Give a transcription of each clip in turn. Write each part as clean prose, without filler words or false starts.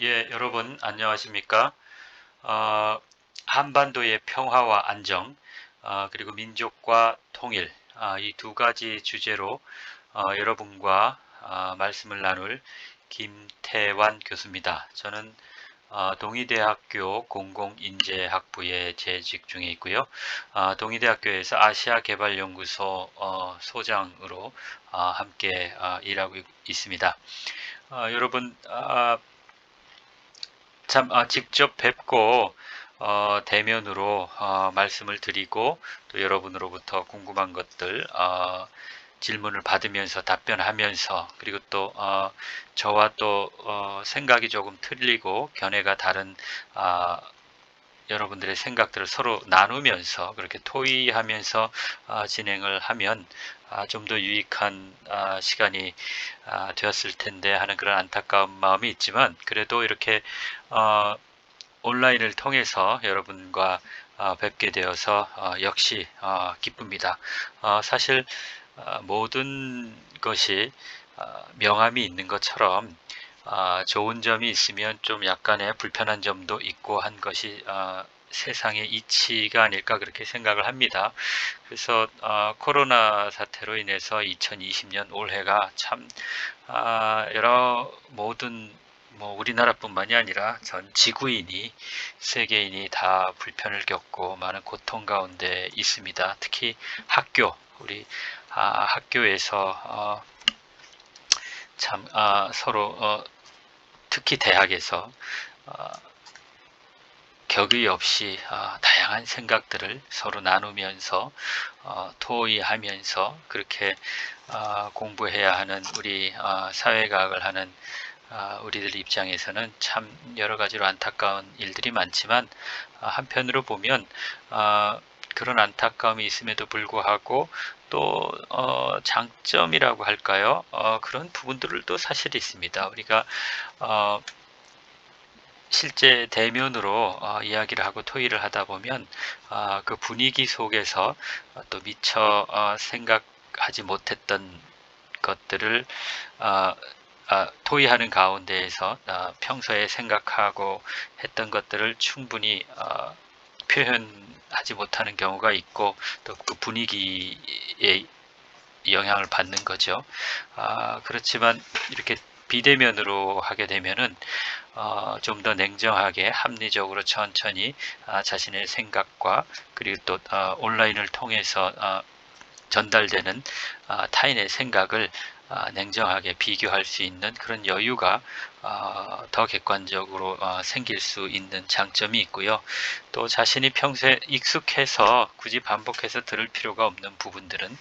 예, 여러분 안녕하십니까? 어, 한반도의 평화와 안정, 그리고 민족과 통일, 이 두 가지 주제로 여러분과 말씀을 나눌 김태환 교수입니다. 저는 동의대학교 공공인재학부에 재직 중에 있고요. 동의대학교에서 아시아개발연구소 소장으로 함께 일하고 있습니다. 여러분, 참 직접 뵙고 대면으로 말씀을 드리고 또 여러분으로부터 궁금한 것들 질문을 받으면서 답변하면서 그리고 또 저와 또 생각이 조금 틀리고 견해가 다른 여러분들의 생각들을 서로 나누면서 그렇게 토의하면서 진행을 하면 좀 더 유익한 시간이 되었을 텐데 하는 그런 안타까운 마음이 있지만 그래도 이렇게 온라인을 통해서 여러분과 뵙게 되어서 역시 기쁩니다. 사실 모든 것이 명암이 있는 것처럼 좋은 점이 있으면 좀 약간의 불편한 점도 있고 한 것이 세상의 이치가 아닐까 그렇게 생각을 합니다. 그래서 코로나 사태로 인해서 2020년 올해가 참 여러 모든 뭐 우리나라뿐만이 아니라 전 지구인이 세계인이 다 불편을 겪고 많은 고통 가운데 있습니다. 특히 우리 학교에서 참 서로 특히 대학에서 어, 격의 없이 다양한 생각들을 서로 나누면서 토의하면서 그렇게 공부해야 하는 우리 사회과학을 하는 우리들 입장에서는 참 여러 가지로 안타까운 일들이 많지만 한편으로 보면 그런 안타까움이 있음에도 불구하고 또 장점이라고 할까요? 그런 부분들도 사실 있습니다. 우리가 실제 대면으로 이야기를 하고 토의를 하다 보면 그 분위기 속에서 또 미처 생각하지 못했던 것들을 토의하는 가운데에서 평소에 생각하고 했던 것들을 충분히 표현하지 못하는 경우가 있고 또 그 분위기에 영향을 받는 거죠. 그렇지만 이렇게 비대면으로 하게 되면은 좀 더 냉정하게 합리적으로 천천히 자신의 생각과 그리고 또 온라인을 통해서 전달되는 타인의 생각을 냉정하게 비교할 수 있는 그런 여유가 더 객관적으로 생길 수 있는 장점이 있고요. 또 자신이 평소에 익숙해서 굳이 반복해서 들을 필요가 없는 부분들은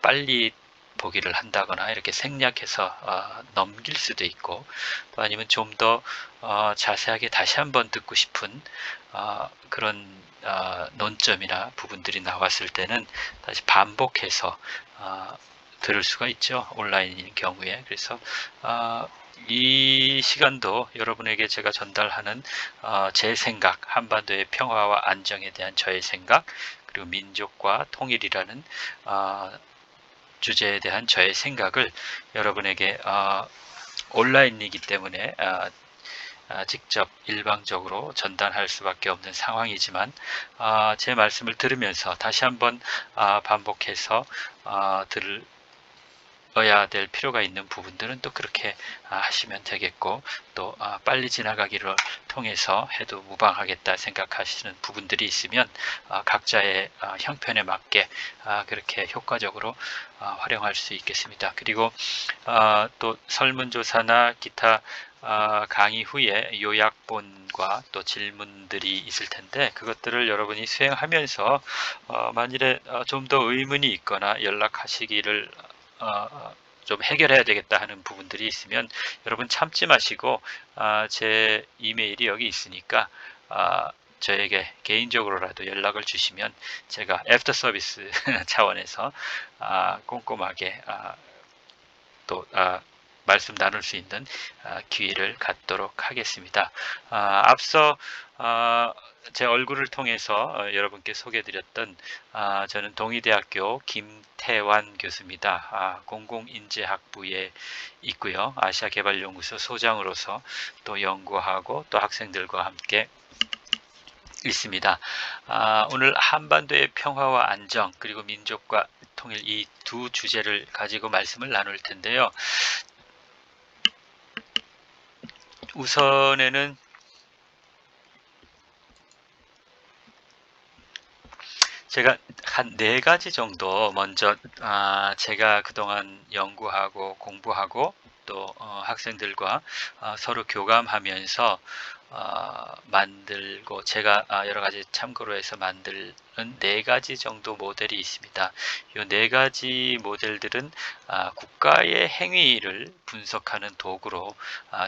빨리 보기를 한다거나 이렇게 생략해서 넘길 수도 있고 또 아니면 좀 더 자세하게 다시 한번 듣고 싶은 그런 논점이나 부분들이 나왔을 때는 다시 반복해서 들을 수가 있죠. 온라인인 경우에. 그래서 이 시간도 여러분에게 제가 전달하는 제 생각, 한반도의 평화와 안정에 대한 저의 생각, 그리고 민족과 통일이라는 주제에 대한 저의 생각을 여러분에게 온라인이기 때문에 직접 일방적으로 전달할 수밖에 없는 상황이지만 제 말씀을 들으면서 다시 한번 반복해서 들어야 될 필요가 있는 부분들은 또 그렇게 하시면 되겠고 또 빨리 지나가기를 통해서 해도 무방하겠다 생각하시는 부분들이 있으면 각자의 형편에 맞게 그렇게 효과적으로 활용할 수 있겠습니다. 그리고 또 설문조사나 기타 강의 후에 요약본과 또 질문들이 있을 텐데 그것들을 여러분이 수행하면서 만일에 좀 더 의문이 있거나 연락하시기를 좀 해결해야 되겠다 하는 부분들이 있으면 여러분 참지 마시고 제 이메일이 여기 있으니까 저에게 개인적으로라도 연락을 주시면 제가 애프터 서비스 차원에서 꼼꼼하게 또 말씀 나눌 수 있는 기회를 갖도록 하겠습니다. 앞서 제 얼굴을 통해서 여러분께 소개해드렸던 저는 동의대학교 김태환 교수입니다. 공공인재학부에 있고요. 아시아개발연구소 소장으로서 또 연구하고 또 학생들과 함께 있습니다. 오늘 한반도의 평화와 안정 그리고 민족과 통일 이 두 주제를 가지고 말씀을 나눌 텐데요. 우선에는 제가 한 4가지 정도 먼저 제가 그동안 연구하고 공부하고 또 학생들과 서로 교감하면서 만들고 제가 여러 가지 참고로 해서 만드는 4가지 정도 모델이 있습니다. 이 4가지 모델들은 국가의 행위를 분석하는 도구로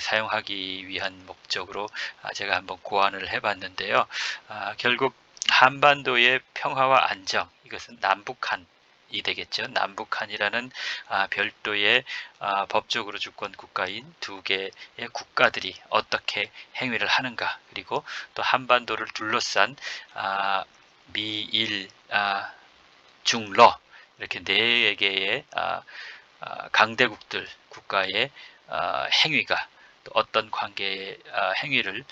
사용하기 위한 목적으로 제가 한번 고안을 해봤는데요. 결국 한반도의 평화와 안정, 이것은 남북한이 되겠죠. 남북한이라는 별도의 법적으로 주권 국가인 2개의 국가들이 어떻게 행위를 하는가, 그리고 또 한반도를 둘러싼 미일, 중러 이렇게 4개의 강대국들 국가의 행위가 또 어떤 관계의 행위를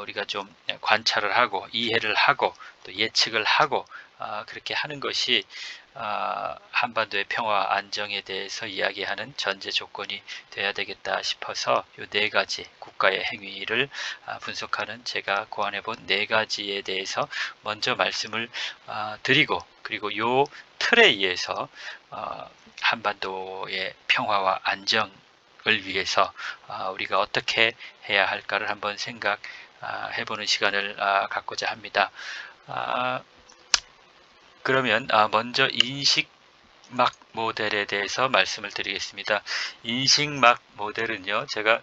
우리가 좀 관찰을 하고 이해를 하고 또 예측을 하고 그렇게 하는 것이 한반도의 평화 안정에 대해서 이야기하는 전제 조건이 돼야 되겠다 싶어서 이 4가지 국가의 행위를 분석하는 제가 고안해 본 4가지에 대해서 먼저 말씀을 드리고, 그리고 이 틀에 의해서 한반도의 평화와 안정을 위해서 우리가 어떻게 해야 할까를 한번 생각해보는 시간을 갖고자 합니다. 그러면 먼저 인식막 모델에 대해서 말씀을 드리겠습니다. 인식막 모델은요, 제가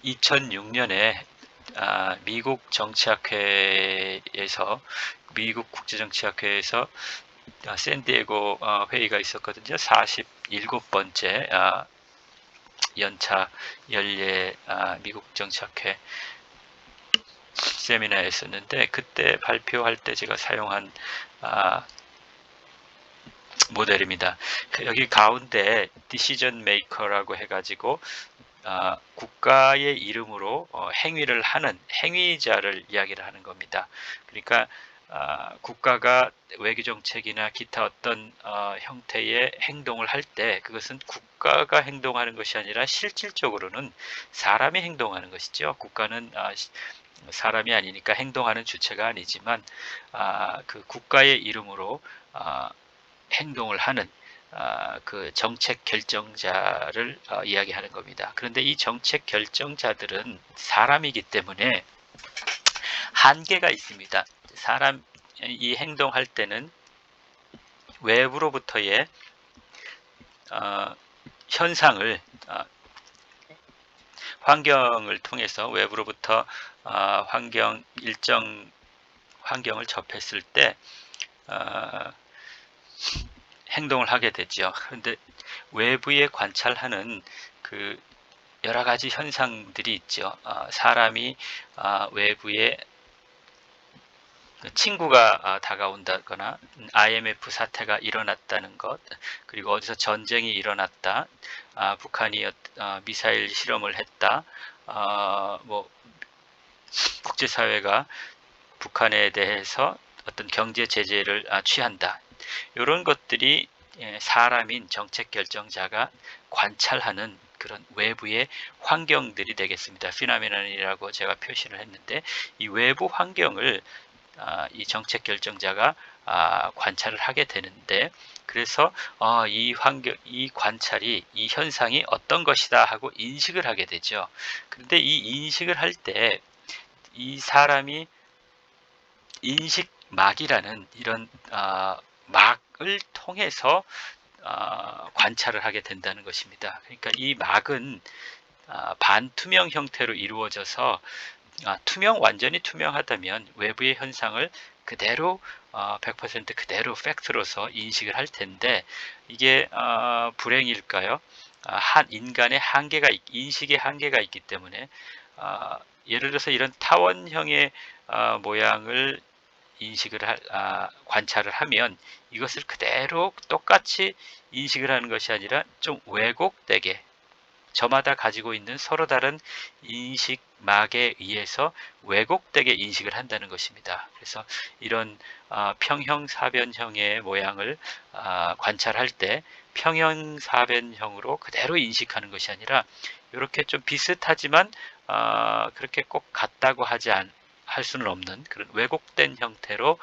2006년에 미국 정치학회에서 미국 국제정치학회에서 샌디에고 회의가 있었거든요. 47번째 연차 연례 미국 정치학회 세미나였었는데, 그때 발표할 때 제가 사용한 모델입니다. 여기 가운데 디시전 메이커라고 해가지고 국가의 이름으로 행위를 하는 행위자를 이야기를 하는 겁니다. 그러니까 국가가 외교정책이나 기타 어떤 형태의 행동을 할 때 그것은 국가가 행동하는 것이 아니라 실질적으로는 사람이 행동하는 것이죠. 국가는 사람이 아니니까 행동하는 주체가 아니지만 그 국가의 이름으로 행동을 하는 그 정책 결정자를 이야기하는 겁니다. 그런데 이 정책 결정자들은 사람이기 때문에 한계가 있습니다. 사람이 행동할 때는 외부로부터의 현상을 환경을 통해서 외부로부터 일정 환경을 접했을 때 행동을 하게 되죠. 그런데 외부에 관찰하는 그 여러 가지 현상들이 있죠. 사람이 외부에 친구가 다가온다거나 IMF 사태가 일어났다는 것, 그리고 어디서 전쟁이 일어났다, 북한이 미사일 실험을 했다, 뭐 국제사회가 북한에 대해서 어떤 경제 제재를 취한다, 이런 것들이 사람인 정책 결정자가 관찰하는 그런 외부의 환경들이 되겠습니다. 피노메논이라고 제가 표시를 했는데, 이 외부 환경을 이 정책 결정자가 관찰을 하게 되는데, 그래서 이 환경, 이 관찰이, 이 현상이 어떤 것이다 하고 인식을 하게 되죠. 그런데 이 인식을 할 때 이 사람이 인식막이라는 이런 막을 통해서 관찰을 하게 된다는 것입니다. 그러니까 이 막은 반투명 형태로 이루어져서 완전히 투명하다면 외부의 현상을 그대로 100% 그대로 팩트로서 인식을 할 텐데, 이게 불행일까요? 인간의 인식의 한계가 있기 때문에 예를 들어서 이런 타원형의 모양을 관찰을 하면 이것을 그대로 똑같이 인식을 하는 것이 아니라 좀 왜곡되게 저마다 가지고 있는 서로 다른 인식막에 의해서 왜곡되게 인식을 한다는 것입니다. 그래서 이런 평형사변형의 모양을 관찰할 때 평형사변형으로 그대로 인식하는 것이 아니라 이렇게 좀 비슷하지만 그렇게 꼭 같다고 할 수는 없는 그런 왜곡된 형태로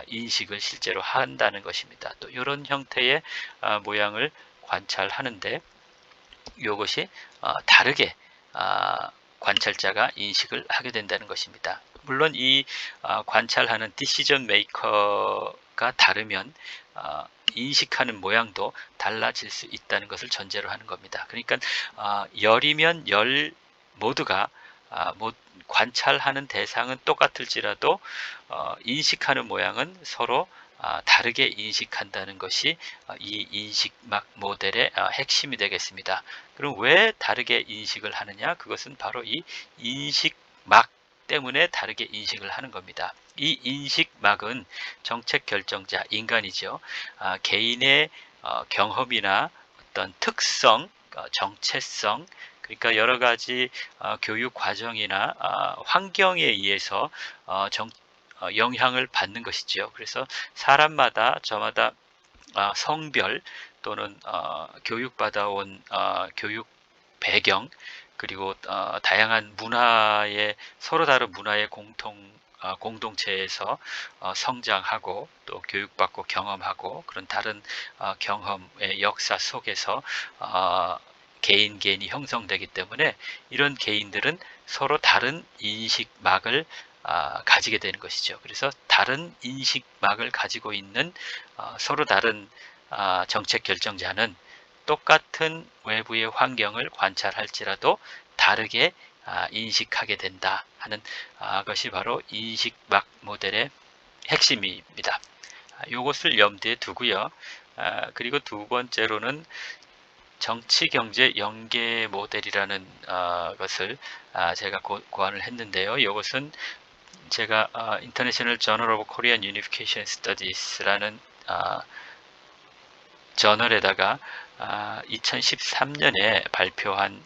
인식을 실제로 한다는 것입니다. 또 이런 형태의 모양을 관찰하는데 이것이 다르게 관찰자가 인식을 하게 된다는 것입니다. 물론 이 관찰하는 디시전 메이커가 다르면 인식하는 모양도 달라질 수 있다는 것을 전제로 하는 겁니다. 그러니까 열이면 열 모두가 관찰하는 대상은 똑같을지라도 인식하는 모양은 서로 다르게 인식한다는 것이 이 인식막 모델의 핵심이 되겠습니다. 그럼 왜 다르게 인식을 하느냐? 그것은 바로 이 인식막 때문에 다르게 인식을 하는 겁니다. 이 인식막은 정책 결정자, 인간이죠. 개인의 경험이나 어떤 특성, 정체성, 그러니까 여러 가지 교육 과정이나 환경에 의해서 영향을 받는 것이지요. 그래서 사람마다 저마다 성별 또는 교육받아온 교육 배경 그리고 다양한 서로 다른 문화의 공동체에서 성장하고 또 교육받고 경험하고 그런 다른 경험의 역사 속에서 개인이 형성되기 때문에 이런 개인들은 서로 다른 인식막을 가지게 되는 것이죠. 그래서 다른 인식막을 가지고 있는 서로 다른 정책 결정자는 똑같은 외부의 환경을 관찰할지라도 다르게 인식하게 된다 하는 것이 바로 인식막 모델의 핵심입니다. 이것을 염두에 두고요. 그리고 두 번째로는 정치 경제 연계 모델이라는 것을 제가 고안을 했는데요. 이것은 제가 International Journal of Korean Unification Studies라는 저널에다가 2013년에 발표한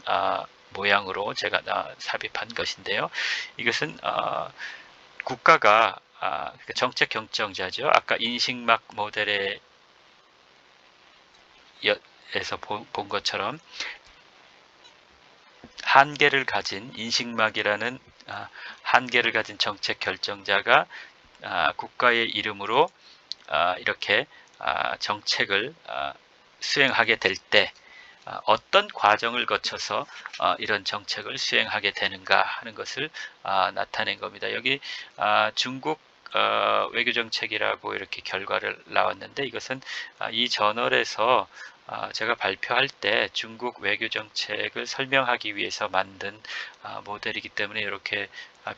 모양으로 제가 삽입한 것인데요. 이것은 국가가 정책 결정자죠. 아까 인식막 모델에서 본 것처럼 한계를 가진 인식막이라는 한계를 가진 정책 결정자가 국가의 이름으로 이렇게 정책을 수행하게 될 때 어떤 과정을 거쳐서 이런 정책을 수행하게 되는가 하는 것을 나타낸 겁니다. 여기 중국 외교정책이라고 이렇게 결과를 나왔는데 이것은 이 저널에서 제가 발표할 때 중국 외교정책을 설명하기 위해서 만든 모델이기 때문에 이렇게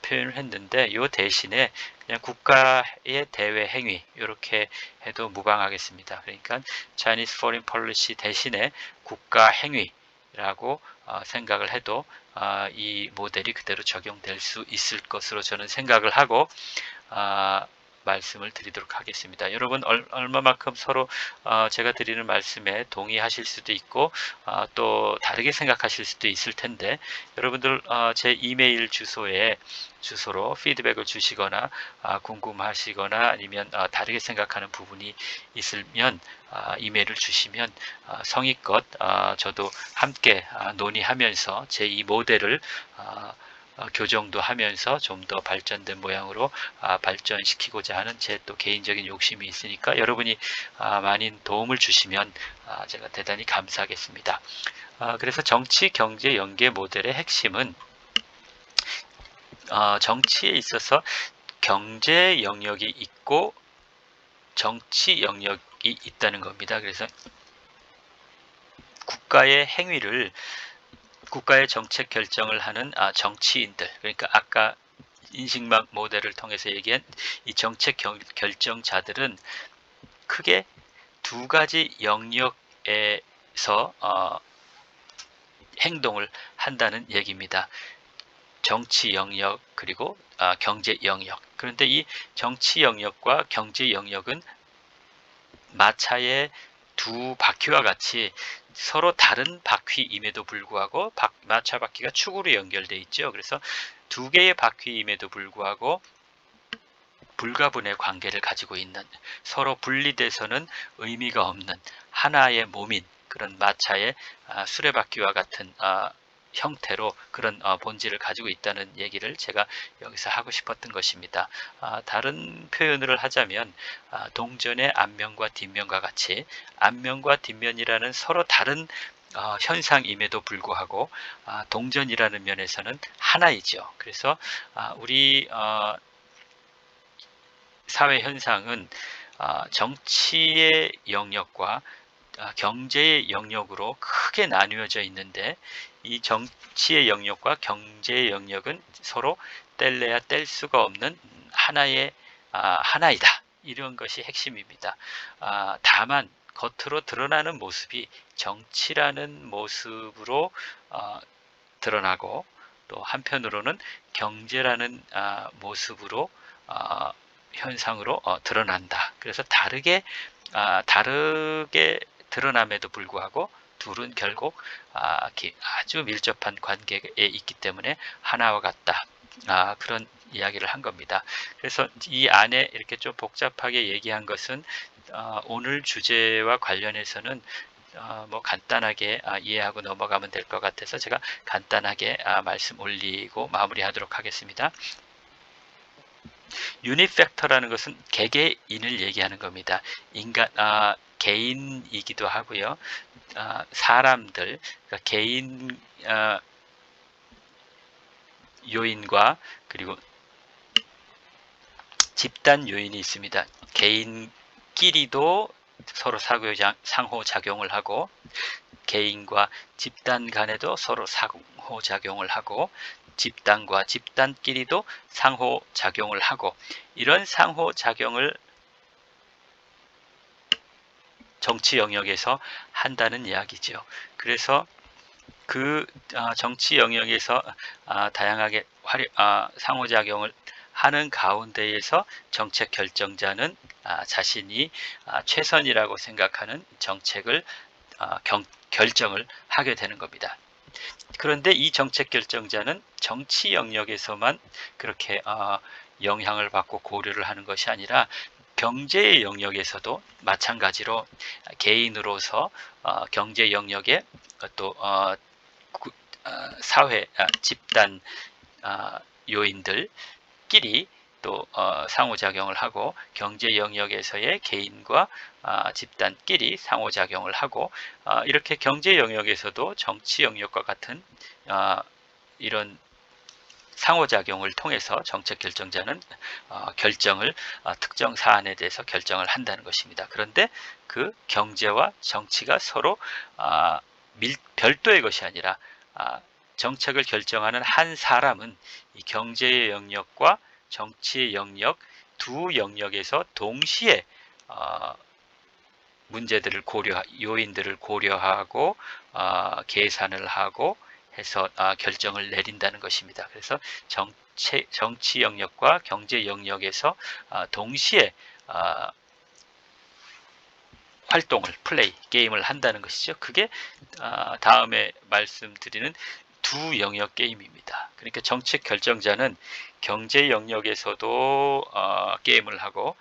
표현을 했는데 이 대신에 그냥 국가의 대외 행위 이렇게 해도 무방하겠습니다. 그러니까 Chinese Foreign Policy 대신에 국가 행위라고 생각을 해도 이 모델이 그대로 적용될 수 있을 것으로 저는 생각을 하고 말씀을 드리도록 하겠습니다. 여러분 얼마만큼 서로 제가 드리는 말씀에 동의하실 수도 있고 또 다르게 생각하실 수도 있을 텐데 여러분들 제 이메일 주소로 피드백을 주시거나 궁금하시거나 아니면 다르게 생각하는 부분이 있으면 이메일을 주시면 성의껏 저도 함께 논의하면서 제 이 모델을 교정도 하면서 좀 더 발전된 모양으로 발전시키고자 하는 제 또 개인적인 욕심이 있으니까 여러분이 많은 도움을 주시면 제가 대단히 감사하겠습니다. 그래서 정치 경제 연계 모델의 핵심은 정치에 있어서 경제 영역이 있고 정치 영역이 있다는 겁니다. 그래서 국가의 행위를 국가의 정책 결정을 하는 정치인들, 그러니까 아까 인식막 모델을 통해서 얘기한 이 정책 결정자들은 크게 두 가지 영역에서 행동을 한다는 얘기입니다. 정치 영역 그리고 경제 영역. 그런데 이 정치 영역과 경제 영역은 마차의 두 바퀴와 같이 서로 다른 바퀴임에도 불구하고 마차 바퀴가 축으로 연결되어 있죠. 그래서 두 개의 바퀴임에도 불구하고 불가분의 관계를 가지고 있는, 서로 분리돼서는 의미가 없는 하나의 몸인 그런 마차의 수레바퀴와 같은 형태로 그런 본질을 가지고 있다는 얘기를 제가 여기서 하고 싶었던 것입니다. 다른 표현을 하자면 동전의 앞면과 뒷면과 같이 앞면과 뒷면이라는 서로 다른 현상임에도 불구하고 동전이라는 면에서는 하나이죠. 그래서 우리 사회 현상은 정치의 영역과 경제의 영역으로 크게 나뉘어져 있는데, 이 정치의 영역과 경제의 영역은 서로 뗄래야 뗄 수가 없는 하나이다. 이런 것이 핵심입니다. 다만 겉으로 드러나는 모습이 정치라는 모습으로 드러나고, 또 한편으로는 경제라는 모습으로 현상으로 드러난다. 그래서 다르게 드러남에도 불구하고 둘은 결국 아주 밀접한 관계에 있기 때문에 하나와 같다. 그런 이야기를 한 겁니다. 그래서 이 안에 이렇게 좀 복잡하게 얘기한 것은 오늘 주제와 관련해서는 뭐 간단하게 이해하고 넘어가면 될 것 같아서 제가 간단하게 말씀 올리고 마무리하도록 하겠습니다. 유닛 팩터라는 것은 개개인을 얘기하는 겁니다. 개인이기도 하고요. 사람들, 그러니까 개인 요인과 그리고 집단 요인이 있습니다. 개인끼리도 서로 상호작용을 하고, 개인과 집단 간에도 서로 상호작용을 하고, 집단과 집단끼리도 상호작용을 하고, 이런 상호작용을 정치 영역에서 한다는 이야기죠. 그래서 그 정치 영역에서 다양하게 상호작용을 하는 가운데에서 정책 결정자는 자신이 최선이라고 생각하는 정책을 결정을 하게 되는 겁니다. 그런데 이 정책 결정자는 정치 영역에서만 그렇게 영향을 받고 고려를 하는 것이 아니라 경제의 영역에서도 마찬가지로 개인으로서 경제 영역에 또 사회, 집단 요인들끼리 또 상호작용을 하고, 경제 영역에서의 개인과 집단끼리 상호작용을 하고, 이렇게 경제 영역에서도 정치 영역과 같은 이런 상호작용을 통해서 정책 결정자는 결정을 특정 사안에 대해서 결정을 한다는 것입니다. 그런데 그 경제와 정치가 서로 별도의 것이 아니라 정책을 결정하는 한 사람은 이 경제의 영역과 정치의 영역 두 영역에서 동시에 문제들을 요인들을 고려하고 계산을 하고 해서 결정을 내린다는 것입니다. 그래서 정치 영역과 경제 영역에서 동시에 게임을 한다는 것이죠. 그게 다음에 말씀드리는 두 영역 게임입니다. 그러니까 정책 결정자는 경제 영역에서도 게임을 하고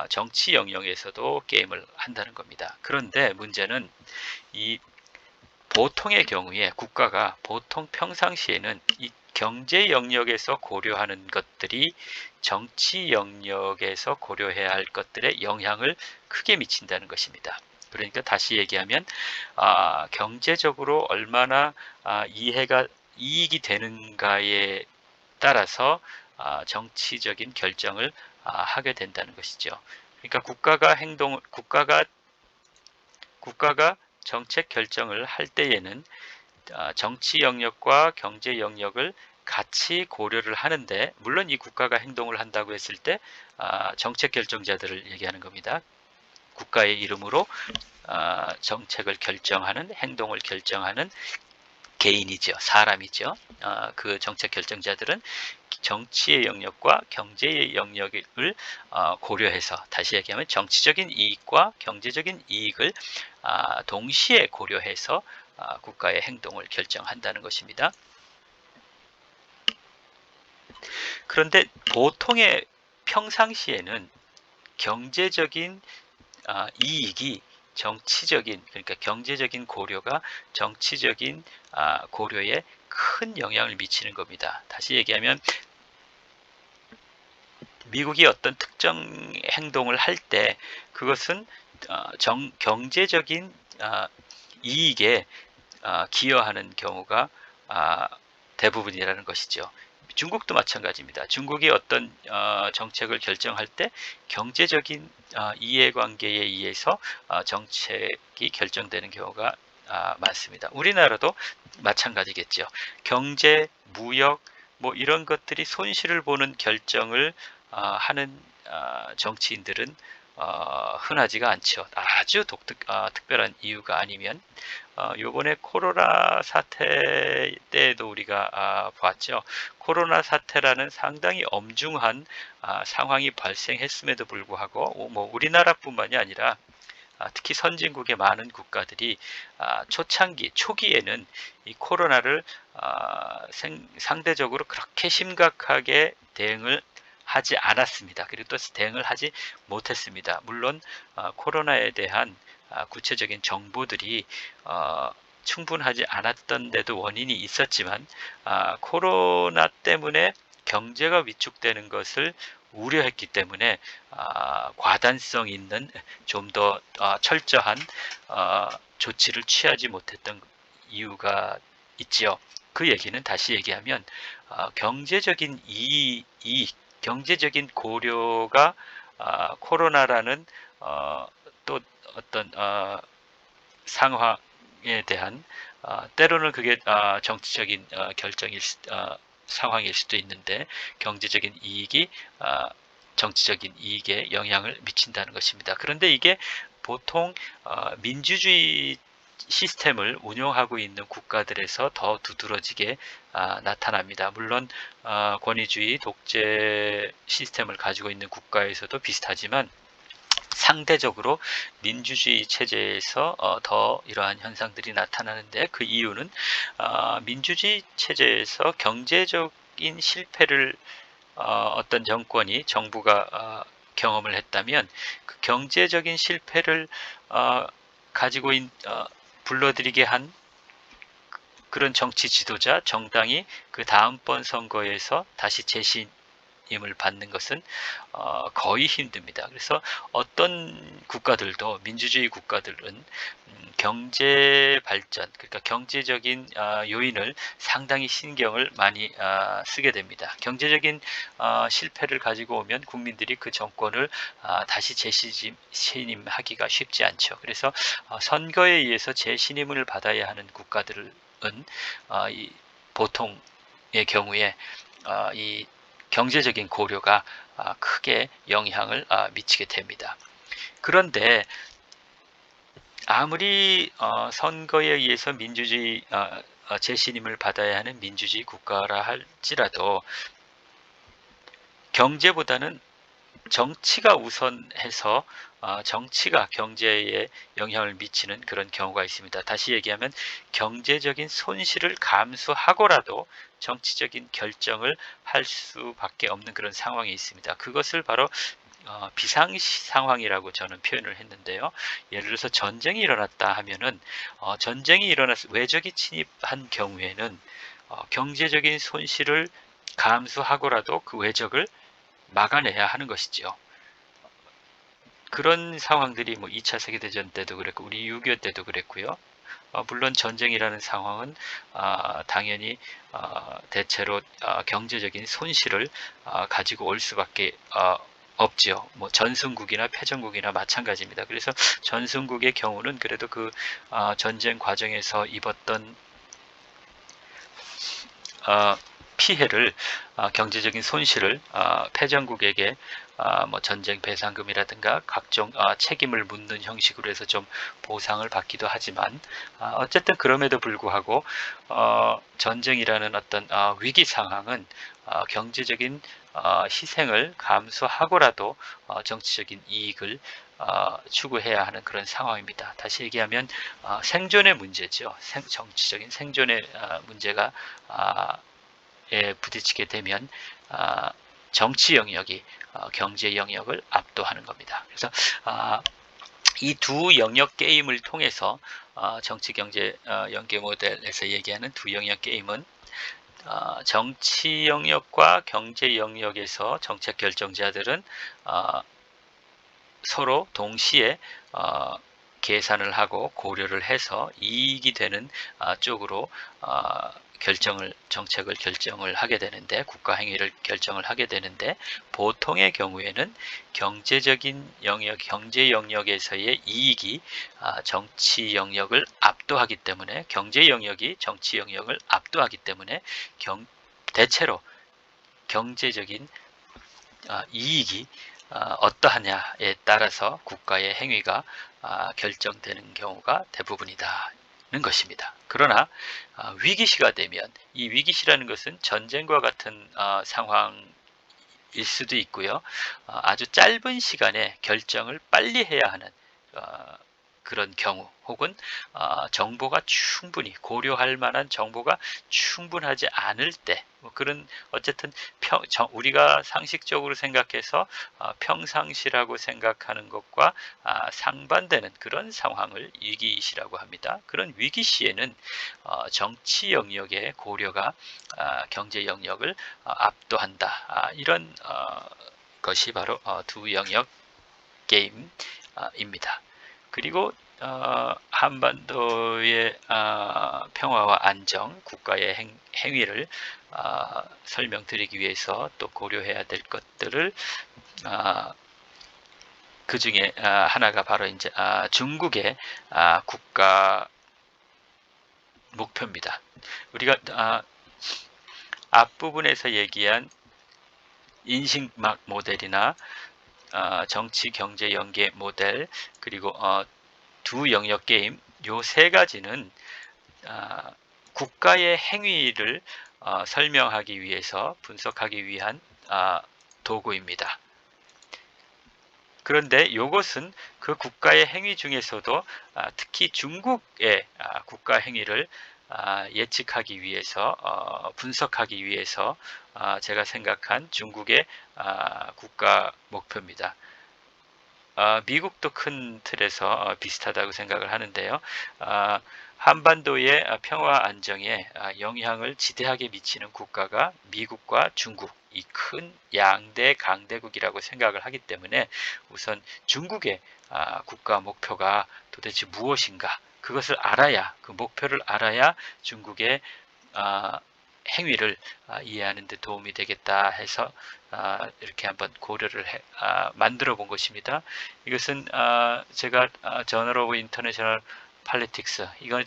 정치 영역에서도 게임을 한다는 겁니다. 그런데 문제는 이 보통의 경우에 국가가 보통 평상시에는 이 경제 영역에서 고려하는 것들이 정치 영역에서 고려해야 할 것들에 영향을 크게 미친다는 것입니다. 그러니까 다시 얘기하면 경제적으로 얼마나 이익이 되는가에 따라서 정치적인 결정을 하게 된다는 것이죠. 그러니까 국가가 정책 결정을 할 때에는 정치 영역과 경제 영역을 같이 고려를 하는데, 물론 이 국가가 행동을 한다고 했을 때 정책 결정자들을 얘기하는 겁니다. 국가의 이름으로 정책을 결정하는, 행동을 결정하는 개인이죠. 사람이죠. 그 정책 결정자들은 정치의 영역과 경제의 영역을 고려해서, 다시 얘기하면 정치적인 이익과 경제적인 이익을 동시에 고려해서 국가의 행동을 결정한다는 것입니다. 그런데 보통의 평상시에는 경제적인 이익이 정치적인, 그러니까 경제적인 고려가 정치적인 고려에 큰 영향을 미치는 겁니다. 다시 얘기하면 미국이 어떤 특정 행동을 할 때 그것은 경제적인 이익에 기여하는 경우가 대부분이라는 것이죠. 중국도 마찬가지입니다. 중국이 어떤 정책을 결정할 때 경제적인 이해관계에 의해서 정책이 결정되는 경우가 많습니다. 우리나라도 마찬가지겠죠. 경제, 무역, 뭐 이런 것들이 손실을 보는 결정을 하는 정치인들은 흔하지가 않죠. 아주 특별한 이유가 아니면. 요번에 코로나 사태 때에도 우리가 봤죠. 코로나 사태라는 상당히 엄중한 상황이 발생했음에도 불구하고 뭐 우리나라뿐만이 아니라 특히 선진국의 많은 국가들이 초기에는 이 코로나를 상대적으로 그렇게 심각하게 대응을 하지 않았습니다. 그리고 또 대응을 하지 못했습니다. 물론 코로나에 대한 구체적인 정보들이 충분하지 않았던 데도 원인이 있었지만 코로나 때문에 경제가 위축되는 것을 우려했기 때문에 과단성 있는 좀 더 철저한 조치를 취하지 못했던 이유가 있지요. 그 얘기는 다시 얘기하면 경제적인 경제적인 고려가 코로나라는 또 어떤 상황에 대한 때로는 그게 정치적인 결정일 상황일 수도 있는데 경제적인 이익이 정치적인 이익에 영향을 미친다는 것입니다. 그런데 이게 보통 민주주의 시스템을 운영하고 있는 국가들에서 더 두드러지게 나타납니다. 물론 권위주의 독재 시스템을 가지고 있는 국가에서도 비슷하지만 상대적으로 민주주의 체제에서 더 이러한 현상들이 나타나는데, 그 이유는 민주주의 체제에서 경제적인 실패를 어떤 정부가 경험을 했다면 그 경제적인 실패를 가지고 불러들이게 한 그런 정치 지도자, 정당이 그 다음번 선거에서 다시 재신임을 받는 것은 거의 힘듭니다. 그래서 어떤 국가들도, 민주주의 국가들은 경제 발전, 그러니까 경제적인 요인을 상당히 신경을 많이 쓰게 됩니다. 경제적인 실패를 가지고 오면 국민들이 그 정권을 다시 재신임하기가 쉽지 않죠. 그래서 선거에 의해서 재신임을 받아야 하는 국가들은 이 보통의 경우에 이 경제적인 고려가 크게 영향을 미치게 됩니다. 그런데 아무리 선거에 의해서 민주주의 재신임을 받아야 하는 민주주의 국가라 할지라도 경제보다는 정치가 우선해서 정치가 경제에 영향을 미치는 그런 경우가 있습니다. 다시 얘기하면 경제적인 손실을 감수하고라도 정치적인 결정을 할 수밖에 없는 그런 상황이 있습니다. 그것을 바로 비상시 상황이라고 저는 표현을 했는데요. 예를 들어서 전쟁이 일어났다 하면은 전쟁이 일어나서 외적이 침입한 경우에는 경제적인 손실을 감수하고라도 그 외적을 막아내야 하는 것이죠. 그런 상황들이 뭐 2차 세계대전 때도 그랬고 우리 6.25 때도 그랬고요. 물론 전쟁이라는 상황은 당연히 대체로 경제적인 손실을 가지고 올 수밖에 없지요. 뭐 전승국이나 패전국이나 마찬가지입니다. 그래서 전승국의 경우는 그래도 그 전쟁 과정에서 입었던 피해를 경제적인 손실을 패전국에게 뭐 전쟁 배상금이라든가 각종 책임을 묻는 형식으로 해서 좀 보상을 받기도 하지만 어쨌든 그럼에도 불구하고 전쟁이라는 어떤 위기 상황은 경제적인 희생을 감수하고라도 정치적인 이익을 추구해야 하는 그런 상황입니다. 다시 얘기하면 생존의 문제죠. 정치적인 생존의 문제가 에 부딪히게 되면 정치 영역이 경제 영역을 압도하는 겁니다. 그래서 이 두 영역 게임을 통해서 정치 경제 연계 모델에서 얘기하는 두 영역 게임은 정치 영역과 경제 영역에서 정책 결정자들은 서로 동시에 계산을 하고 고려를 해서 이익이 되는 쪽으로 정책을 결정을 하게 되는데, 국가 행위를 결정을 하게 되는데, 보통의 경우에는 경제적인 영역, 경제 영역에서의 이익이 정치 영역을 압도하기 때문에, 경제 영역이 정치 영역을 압도하기 때문에 대체로 경제적인 이익이 어떠하냐에 따라서 국가의 행위가 결정되는 경우가 대부분이다는 것입니다. 그러나 위기시가 되면, 이 위기시라는 것은 전쟁과 같은 상황일 수도 있고요. 아주 짧은 시간에 결정을 빨리 해야 하는 그런 경우, 혹은 정보가 충분히 고려할 만한 정보가 충분하지 않을 때, 그런 어쨌든 우리가 상식적으로 생각해서 평상시라고 생각하는 것과 상반되는 그런 상황을 위기시라고 합니다. 그런 위기시에는 정치 영역의 고려가 경제 영역을 압도한다. 이런 것이 바로 두 영역 게임입니다. 그리고 한반도의 평화와 안정, 국가의 행위를 설명드리기 위해서 또 고려해야 될 것들을 그 중에 하나가 바로 이제 중국의 국가 목표입니다. 우리가 앞부분에서 얘기한 인식막 모델이나 정치 경제 연계 모델, 그리고 두 영역 게임, 요 세 가지는 국가의 행위를 설명하기 위해서, 분석하기 위한 도구입니다. 그런데 이것은 그 국가의 행위 중에서도 특히 중국의 국가 행위를 예측하기 위해서, 분석하기 위해서 제가 생각한 중국의 국가 목표입니다. 미국도 큰 틀에서 비슷하다고 생각을 하는데요. 한반도의 평화 안정에 영향을 지대하게 미치는 국가가 미국과 중국, 이 큰 양대 강대국이라고 생각을 하기 때문에 우선 중국의 국가 목표가 도대체 무엇인가, 그것을 알아야, 그 목표를 알아야 중국의 행위를 이해하는 데 도움이 되겠다 해서 이렇게 한번 고려를 만들어 본 것입니다. 이것은 제가 저널 오브 인터내셔널 팔리틱스, 이건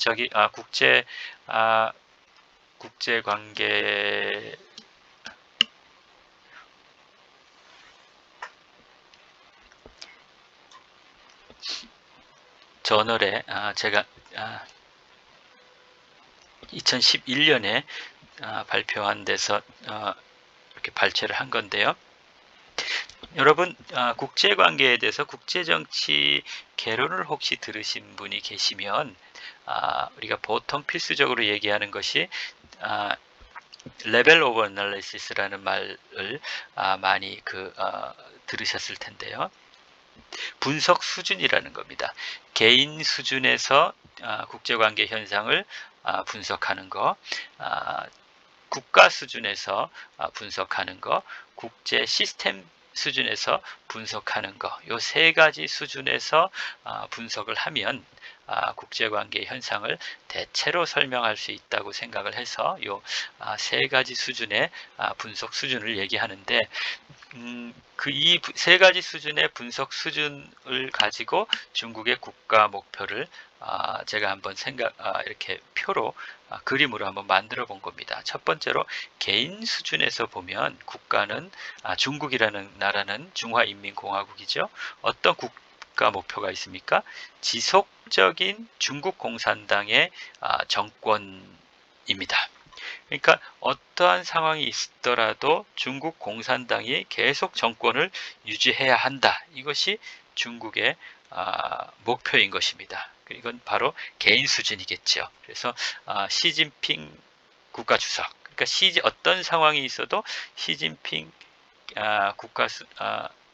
국제 관계 저널에 제가 2011년에 발표한 데서 이렇게 발췌를 한 건데요. 여러분, 국제관계에 대해서 국제정치 개론을 혹시 들으신 분이 계시면 우리가 보통 필수적으로 얘기하는 것이 레벨 오브 애널리시스라는 말을 많이 들으셨을 텐데요. 분석 수준이라는 겁니다. 개인 수준에서 국제관계 현상을 분석하는 거, 국가 수준에서 분석하는 거, 국제 시스템 수준에서 분석하는 거, 요 세 가지 수준에서 분석을 하면 국제관계 현상을 대체로 설명할 수 있다고 생각을 해서 요 세 가지 수준의 분석 수준을 얘기하는데, 이 세 가지 수준의 분석 수준을 가지고 중국의 국가 목표를 제가 한번 이렇게 표로 그림으로 한번 만들어 본 겁니다. 첫 번째로 개인 수준에서 보면 국가는 중국이라는 나라는 중화인민공화국이죠. 어떤 국가 목표가 있습니까? 지속적인 중국 공산당의 정권입니다. 그러니까 어떠한 상황이 있더라도 중국 공산당이 계속 정권을 유지해야 한다. 이것이 중국의 목표인 것입니다. 이건 바로 개인 수준이겠죠. 그래서 시진핑 국가주석, 그러니까 어떤 상황이 있어도 시진핑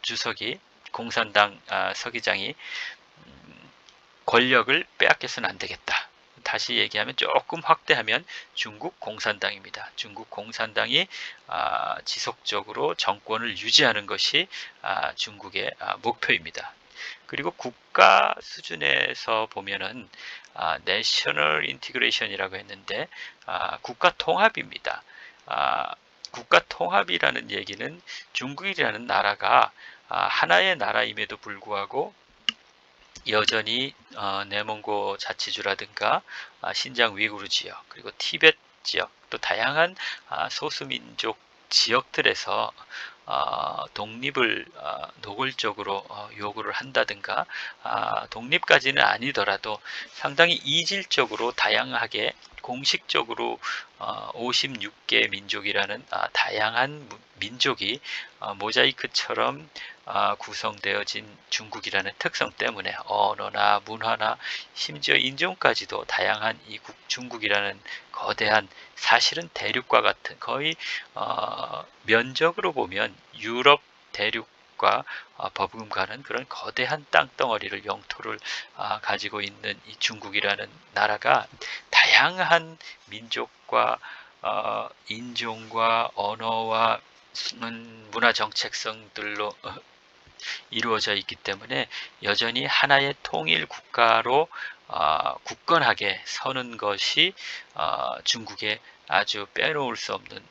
주석이 공산당 서기장이 권력을 빼앗겨서는 안 되겠다. 다시 얘기하면 조금 확대하면 중국 공산당입니다. 중국 공산당이 지속적으로 정권을 유지하는 것이 중국의 목표입니다. 그리고 국가 수준에서 보면은 내셔널 인티그레이션이라고 했는데 국가 통합입니다. 국가 통합이라는 얘기는 중국이라는 나라가 하나의 나라임에도 불구하고 여전히 내몽고 자치주라든가 신장 위구르 지역, 그리고 티베트 지역, 또 다양한 소수민족 지역들에서 독립을 노골적으로 요구를 한다든가 독립까지는 아니더라도 상당히 이질적으로 다양하게 공식적으로 56개 민족이라는 다양한 민족이 모자이크처럼 구성되어진 중국이라는 특성 때문에 언어나 문화나 심지어 인종까지도 다양한 이 중국이라는 거대한, 사실은 대륙과 같은, 거의 면적으로 보면 유럽 대륙과 버금가는 그런 거대한 땅덩어리를 영토를 가지고 있는 이 중국이라는 나라가 다양한 민족과 인종과 언어와 문화 정책성들로 이루어져 있기 때문에 여전히 하나의 통일 국가로 굳건하게 서는 것이 중국의 아주 빼놓을 수 없는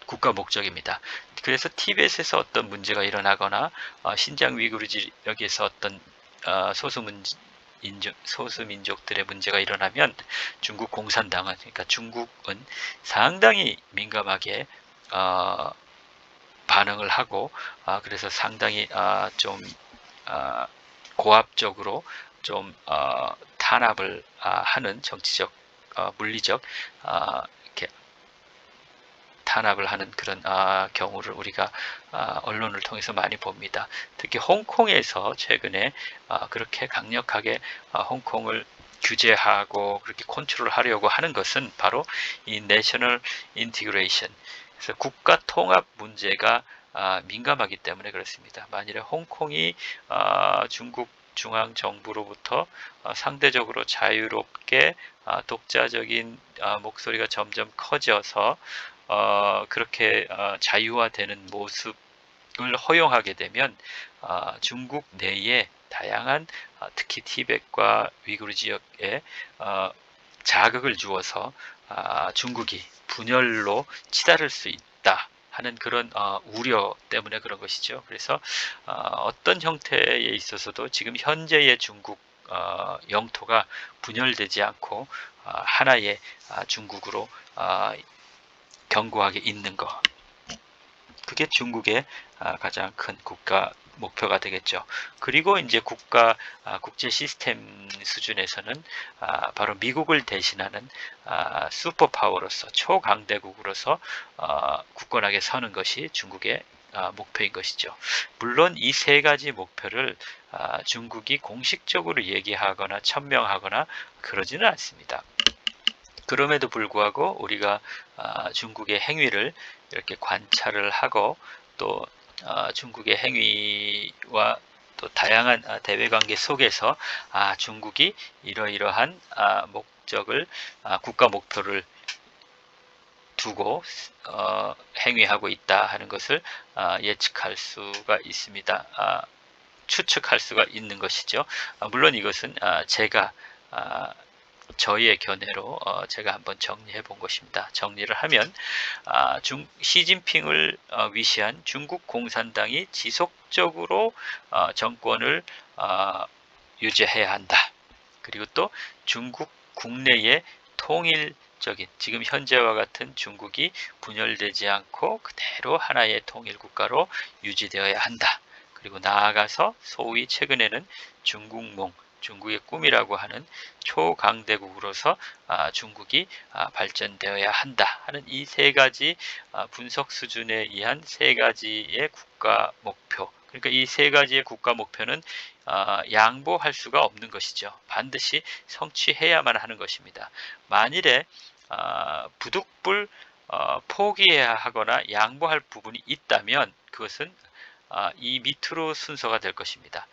국가 목적입니다. 그래서 티벳에서 어떤 문제가 일어나거나 신장 위구르 지역에서 어떤 소수민족들의 문제가 일어나면 중국 공산당은, 그러니까 중국은 상당히 민감하게 반응을 하고 그래서 상당히 좀 고압적으로 좀 탄압을 하는 정치적 물리적 이렇게 탄압을 하는 그런 경우를 우리가 언론을 통해서 많이 봅니다. 특히 홍콩에서 최근에 그렇게 강력하게 홍콩을 규제하고 그렇게 컨트롤하려고 하는 것은 바로 이 내셔널 인티그레이션, 그래서 국가 통합 문제가 민감하기 때문에 그렇습니다. 만일에 홍콩이 중국 중앙 정부로부터 상대적으로 자유롭게 독자적인 목소리가 점점 커져서 그렇게 자유화되는 모습을 허용하게 되면 중국 내에 다양한 특히 티벳과 위구르 지역에 자극을 주어서 중국이 분열로 치달을 수 있다 하는 그런 우려 때문에 그런 것이죠. 그래서 어떤 형태에 있어서도 지금 현재의 중국 영토가 분열되지 않고 하나의 중국으로 견고하게 있는 것, 그게 중국의 가장 큰 국가 목표가 되겠죠. 그리고 이제 국제 시스템 수준에서는 바로 미국을 대신하는 슈퍼파워로서, 초강대국으로서 굳건하게 서는 것이 중국의 목표인 것이죠. 물론 이 세 가지 목표를 중국이 공식적으로 얘기하거나 천명하거나 그러지는 않습니다. 그럼에도 불구하고 우리가 중국의 행위를 이렇게 관찰을 하고 또 중국의 행위와 또 다양한 대외관계 속에서 중국이 이러이러한 목적을 국가 목표를 두고 행위하고 있다 하는 것을 예측할 수가 있습니다. 추측할 수가 있는 것이죠. 물론 이것은 제가 저희의 견해로 제가 한번 정리해 본 것입니다. 정리를 하면 시진핑을 위시한 중국 공산당이 지속적으로 정권을 유지해야 한다. 그리고 또 중국 국내의 통일적인, 지금 현재와 같은 중국이 분열되지 않고 그대로 하나의 통일 국가로 유지되어야 한다. 그리고 나아가서 소위 최근에는 중국몽, 중국의 꿈이라고 하는 초강대국으로서 중국이 발전되어야 한다 하는 이 세 가지 분석 수준에 의한 세 가지의 국가 목표. 그러니까 이 세 가지의 국가 목표는 양보할 수가 없는 것이죠. 반드시 성취해야만 하는 것입니다. 만일에 부득불 포기해야 하거나 양보할 부분이 있다면 그것은 이 밑으로 순서가 될 것입니다.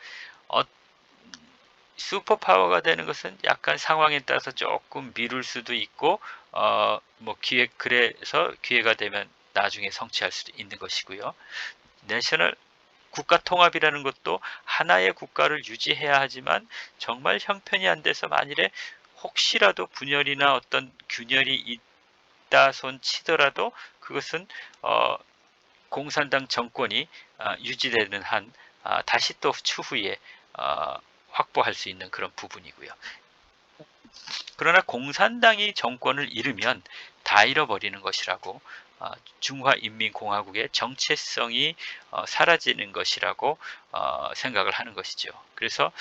슈퍼파워가 되는 것은 약간 상황에 따라서 조금 미룰 수도 있고 그래서 기회가 되면 나중에 성취할 수도 있는 것이고요. 내셔널 국가 통합이라는 것도 하나의 국가를 유지해야 하지만 정말 형편이 안 돼서 만일에 혹시라도 분열이나 어떤 균열이 있다 손 치더라도 그것은 공산당 정권이 유지되는 한 다시 또 추후에 확보할 수 있는 그런 부분이고요. 그러나 공산당이 정권을 잃으면 다 잃어버리는 것이라고, 중화인민공화국의 정체성이 사라지는 것이라고 생각을 하는 것이죠. 그래서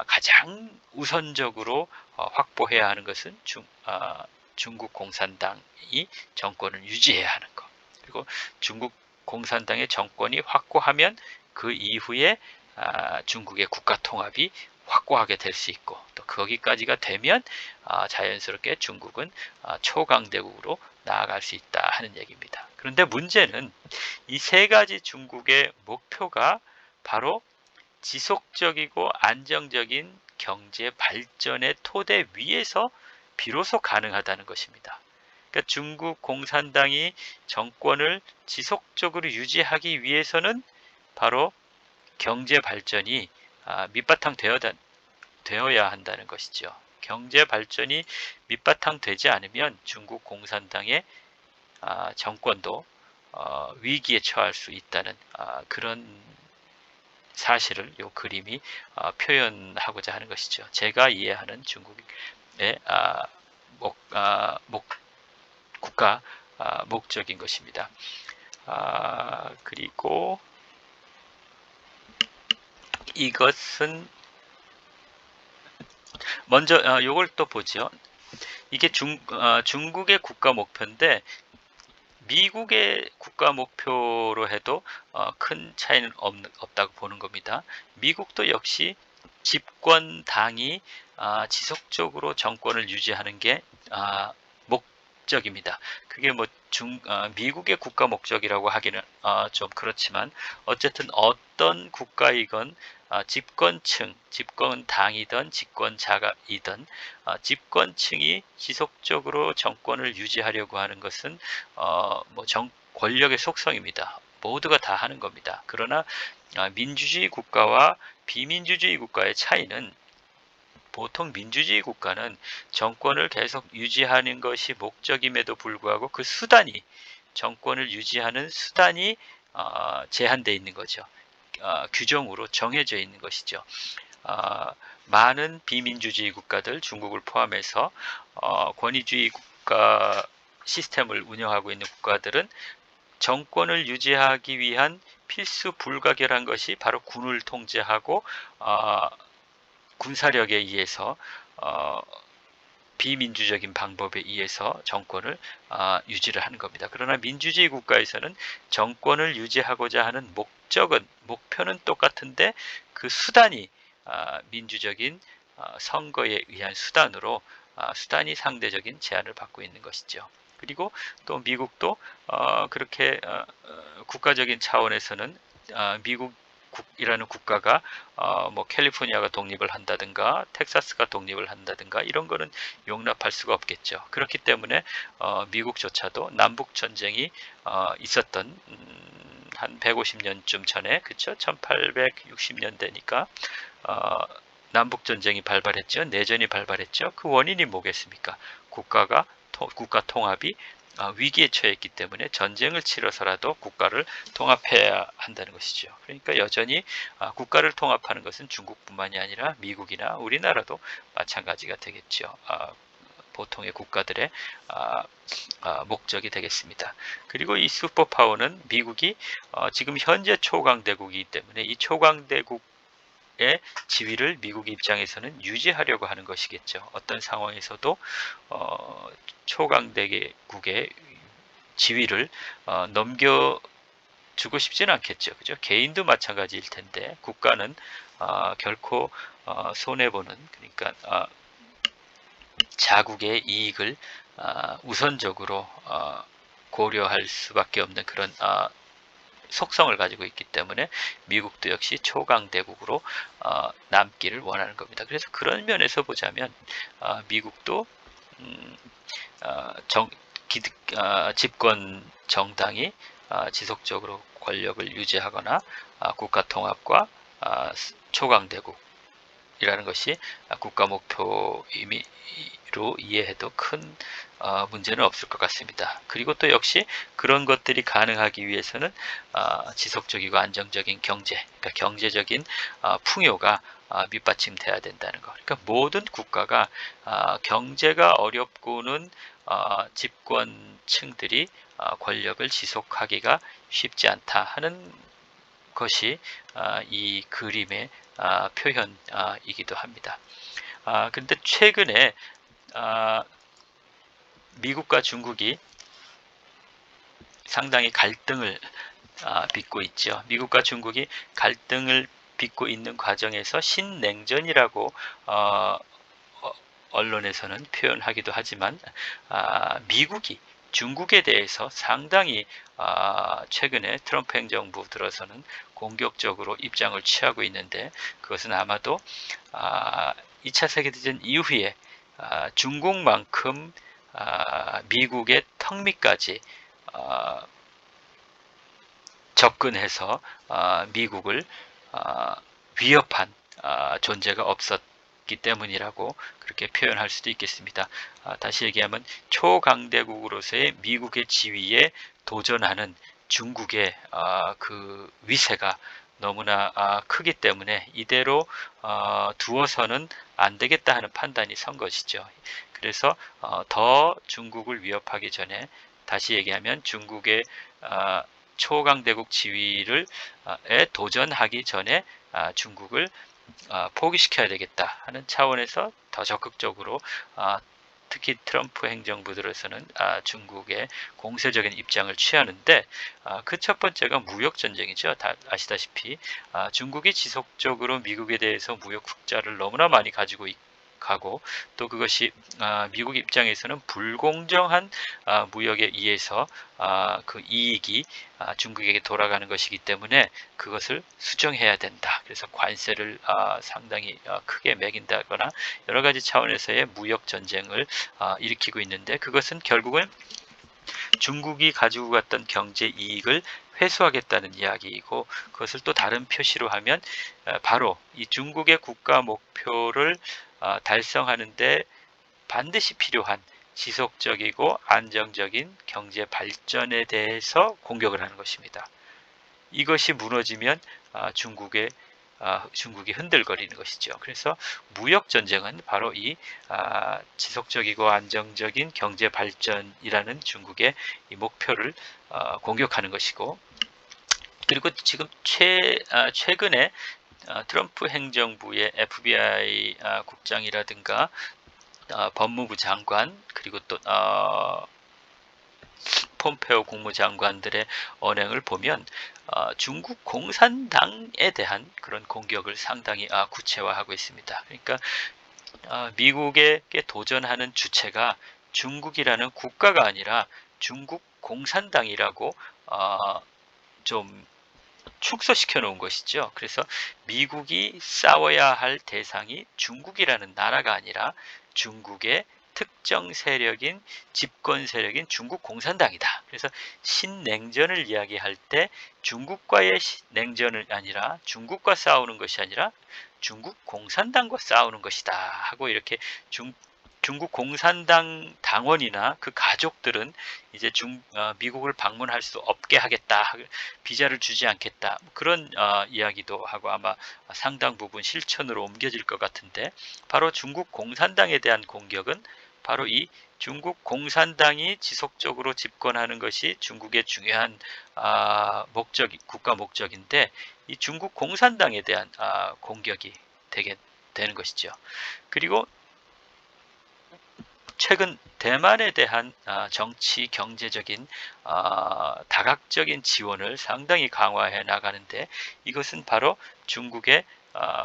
가장 우선적으로 확보해야 하는 것은 중국 공산당이 정권을 유지해야 하는 것. 그리고 중국 공산당의 정권이 확고하면 그 이후에 중국의 국가 통합이 확고하게 될 수 있고, 또 거기까지가 되면 자연스럽게 중국은 초강대국으로 나아갈 수 있다 하는 얘기입니다. 그런데 문제는 이 세 가지 중국의 목표가 바로 지속적이고 안정적인 경제 발전의 토대 위에서 비로소 가능하다는 것입니다. 그러니까 중국 공산당이 정권을 지속적으로 유지하기 위해서는 바로 경제 발전이 밑바탕 되어야 한다는 것이죠. 경제 발전이 밑바탕 되지 않으면 중국 공산당의 정권도 위기에 처할 수 있다는 그런 사실을 이 그림이 표현하고자 하는 것이죠. 제가 이해하는 중국의 국가 목적인 것입니다. 그리고 이것은 먼저 요걸 또 보죠. 이게 중국의 국가 목표인데 미국의 국가 목표로 해도 큰 차이는 없다고 보는 겁니다. 미국도 역시 집권당이 지속적으로 정권을 유지하는 게 목적입니다. 그게 뭐 미국의 국가 목적이라고 하기는 좀 그렇지만 어쨌든 어떤 국가이건 집권층, 집권당이든 집권자가이든 집권층이 지속적으로 정권을 유지하려고 하는 것은 권력의 속성입니다. 모두가 다 하는 겁니다. 그러나 민주주의 국가와 비민주주의 국가의 차이는, 보통 민주주의 국가는 정권을 계속 유지하는 것이 목적임에도 불구하고 그 수단이, 정권을 유지하는 수단이 제한되어 있는 거죠. 규정으로 정해져 있는 것이죠. 많은 비민주주의 국가들, 중국을 포함해서 권위주의 국가 시스템을 운영하고 있는 국가들은 정권을 유지하기 위한 필수 불가결한 것이 바로 군을 통제하고 군사력에 의해서 비민주적인 방법에 의해서 정권을 유지를 하는 겁니다. 그러나 민주주의 국가에서는 정권을 유지하고자 하는 목표는 똑같은데 그 수단이 민주적인 선거에 의한 수단으로 수단이 상대적인 제한을 받고 있는 것이죠. 그리고 또 미국도 그렇게 국가적인 차원에서는 미국이라는 국가가 캘리포니아가 독립을 한다든가 텍사스가 독립을 한다든가 이런 거는 용납할 수가 없겠죠. 그렇기 때문에 미국조차도 남북 전쟁이 있었던 한 150년쯤 전에, 그쵸? 1860년대니까 남북 전쟁이 발발했죠. 내전이 발발했죠. 그 원인이 뭐겠습니까? 국가 통합이 위기에 처했기 때문에 전쟁을 치러서라도 국가를 통합해야 한다는 것이죠. 그러니까 여전히 국가를 통합하는 것은 중국뿐만이 아니라 미국이나 우리나라도 마찬가지가 되겠죠. 보통의 국가들의 목적이 되겠습니다. 그리고 이 슈퍼파워는 미국이 지금 현재 초강대국이기 때문에 이 초강대국의 지위를 미국 입장에서는 유지하려고 하는 것이겠죠. 어떤 상황에서도 초강대국의 지위를 넘겨주고 싶지는 않겠죠. 그죠? 개인도 마찬가지일 텐데 국가는 결코 손해보는, 그러니까 자국의 이익을 우선적으로 고려할 수밖에 없는 그런 속성을 가지고 있기 때문에 미국도 역시 초강대국으로 남기를 원하는 겁니다. 그래서 그런 면에서 보자면 미국도 집권 정당이 지속적으로 권력을 유지하거나 국가 통합과 초강대국 이라는 것이 국가 목표로 이해해도 큰 문제는 없을 것 같습니다. 그리고 또 역시 그런 것들이 가능하기 위해서는 지속적이고 안정적인 경제, 그러니까 경제적인 풍요가 밑받침돼야 된다는 것. 그러니까 모든 국가가 경제가 어렵고는 집권층들이 권력을 지속하기가 쉽지 않다 하는 것이 이 그림의 표현이기도 합니다. 그런데 최근에 미국과 중국이 상당히 갈등을 빚고 있죠. 미국과 중국이 갈등을 빚고 있는 과정에서 신냉전이라고 언론에서는 표현하기도 하지만 미국이 중국에 대해서 상당히 최근에 트럼프 행정부 들어서는 공격적으로 입장을 취하고 있는데, 그것은 아마도 2차 세계대전 이후에 중국만큼 미국의 턱 밑까지 접근해서 미국을 위협한 존재가 없었기 때문이라고 그렇게 표현할 수도 있겠습니다. 다시 얘기하면 초강대국으로서의 미국의 지위에 도전하는 중국의 그 위세가 너무나 크기 때문에 이대로 두어서는 안 되겠다 하는 판단이 선 것이죠. 그래서 더 중국을 위협하기 전에, 다시 얘기하면 중국의 초강대국 지위를 도전하기 전에 중국을 포기시켜야 되겠다 하는 차원에서 더 적극적으로 특히 트럼프 행정부 들어서는 중국의 공세적인 입장을 취하는데, 그 첫 번째가 무역전쟁이죠. 다 아시다시피 중국이 지속적으로 미국에 대해서 무역 흑자를 너무나 많이 가지고 가고, 또 그것이 미국 입장에서는 불공정한 무역에 의해서 그 이익이 중국에게 돌아가는 것이기 때문에 그것을 수정해야 된다. 그래서 관세를 상당히 크게 매긴다거나 여러 가지 차원에서의 무역 전쟁을 일으키고 있는데, 그것은 결국은 중국이 가지고 갔던 경제 이익을 회수하겠다는 이야기이고, 그것을 또 다른 표시로 하면 바로 이 중국의 국가 목표를 달성하는데 반드시 필요한 지속적이고 안정적인 경제 발전에 대해서 공격을 하는 것입니다. 이것이 무너지면 중국이 흔들거리는 것이죠. 그래서 무역 전쟁은 바로 이 지속적이고 안정적인 경제 발전이라는 중국의 이 목표를 공격하는 것이고, 그리고 지금 최근에 트럼프 행정부의 FBI 국장이라든가 법무부 장관, 그리고 또 폼페오 국무장관들의 언행을 보면 중국 공산당에 대한 그런 공격을 상당히 구체화하고 있습니다. 그러니까 미국에게 도전하는 주체가 중국이라는 국가가 아니라 중국 공산당이라고 좀 축소시켜 놓은 것이죠. 그래서 미국이 싸워야 할 대상이 중국이라는 나라가 아니라 중국의 특정 세력인, 집권 세력인 중국 공산당이다. 그래서 신냉전을 이야기할 때 중국과의 냉전을 아니라, 중국과 싸우는 것이 아니라 중국 공산당과 싸우는 것이다 하고 이렇게 중국 공산당 당원이나 그 가족들은 이제 미국을 방문할 수 없게 하겠다, 비자를 주지 않겠다, 그런 이야기도 하고 아마 상당 부분 실천으로 옮겨질 것 같은데, 바로 중국 공산당에 대한 공격은 바로 이 중국 공산당이 지속적으로 집권하는 것이 중국의 중요한 국가 목적인데, 이 중국 공산당에 대한 공격이 되는 것이죠. 그리고 최근 대만에 대한 정치, 경제적인 다각적인 지원을 상당히 강화해 나가는데, 이것은 바로 중국의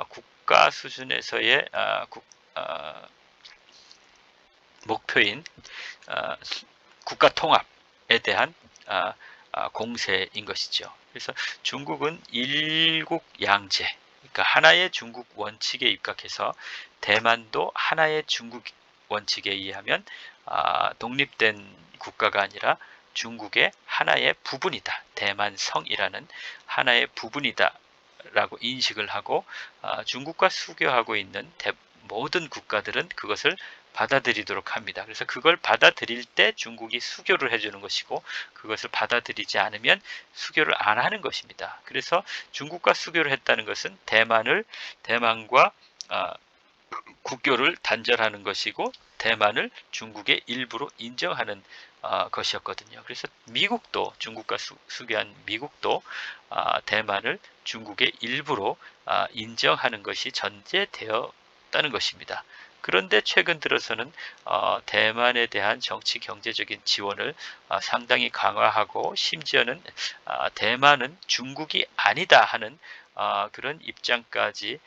국가 수준에서의 목표인 국가 통합에 대한 공세인 것이죠. 그래서 중국은 일국 양제, 그러니까 하나의 중국 원칙에 입각해서 대만도 하나의 중국 원칙에 의하면 독립된 국가가 아니라 중국의 하나의 부분이다, 대만성이라는 하나의 부분이다 라고 인식을 하고, 중국과 수교하고 있는 모든 국가들은 그것을 받아들이도록 합니다. 그래서 그걸 받아들일 때 중국이 수교를 해주는 것이고, 그것을 받아들이지 않으면 수교를 안 하는 것입니다. 그래서 중국과 수교를 했다는 것은 대만과 국교를 단절하는 것이고, 대만을 중국의 일부로 인정하는 것이었거든요. 그래서 미국도, 중국과 수교한 미국도 대만을 중국의 일부로 인정하는 것이 전제되었다는 것입니다. 그런데 최근 들어서는 대만에 대한 정치 경제적인 지원을 상당히 강화하고, 심지어는 대만은 중국이 아니다 하는 그런 입장까지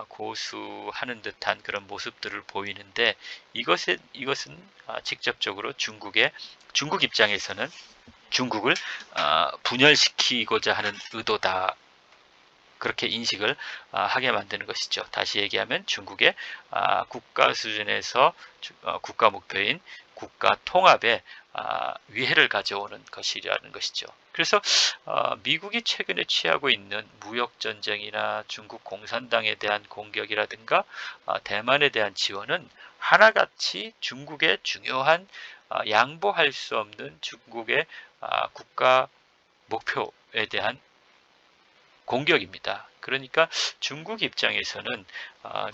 고수하는 듯한 그런 모습들을 보이는데, 이것은 직접적으로 중국 입장에서는 중국을 분열시키고자 하는 의도다, 그렇게 인식을 하게 만드는 것이죠. 다시 얘기하면 중국의 국가 수준에서 국가 목표인 국가 통합에 위해를 가져오는 것이라는 것이죠. 그래서 미국이 최근에 취하고 있는 무역 전쟁이나 중국 공산당에 대한 공격이라든가 대만에 대한 지원은 하나같이 중국의 중요한 양보할 수 없는 중국의 국가 목표에 대한 공격입니다. 그러니까 중국 입장에서는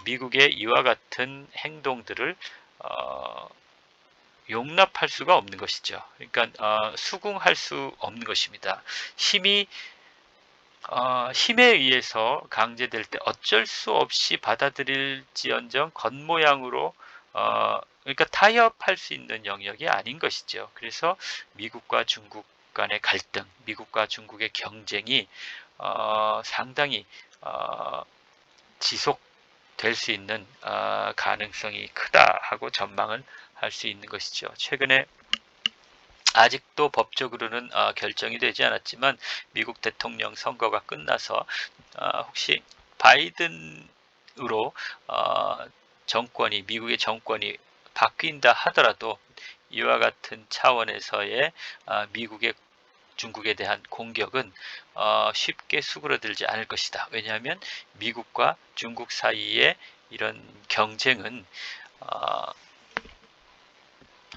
미국의 이와 같은 행동들을 용납할 수가 없는 것이죠. 그러니까 수긍할 수 없는 것입니다. 힘에 의해서 강제될 때 어쩔 수 없이 받아들일지언정 겉모양으로 그러니까 타협할 수 있는 영역이 아닌 것이죠. 그래서 미국과 중국 간의 갈등, 미국과 중국의 경쟁이 상당히 지속될 수 있는 가능성이 크다 하고 전망을 할 수 있는 것이죠. 최근에 아직도 법적으로는 결정이 되지 않았지만, 미국 대통령 선거가 끝나서 혹시 바이든으로 미국의 정권이 바뀐다 하더라도 이와 같은 차원에서의 미국의 중국에 대한 공격은 쉽게 수그러들지 않을 것이다. 왜냐하면 미국과 중국 사이의 이런 경쟁은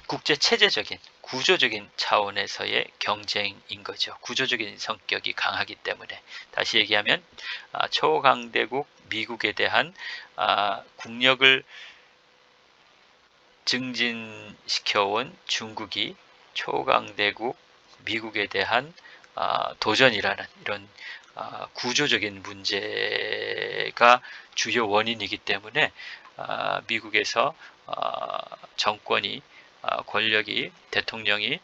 국제 체제적인 구조적인 차원에서의 경쟁인 거죠. 구조적인 성격이 강하기 때문에. 다시 얘기하면 초강대국 미국에 대한 국력을 증진시켜온 중국이 초강대국 미국에 대한 도전이라는 이런 구조적인 문제가 주요 원인이기 때문에 미국에서 정권이 권력이 대통령이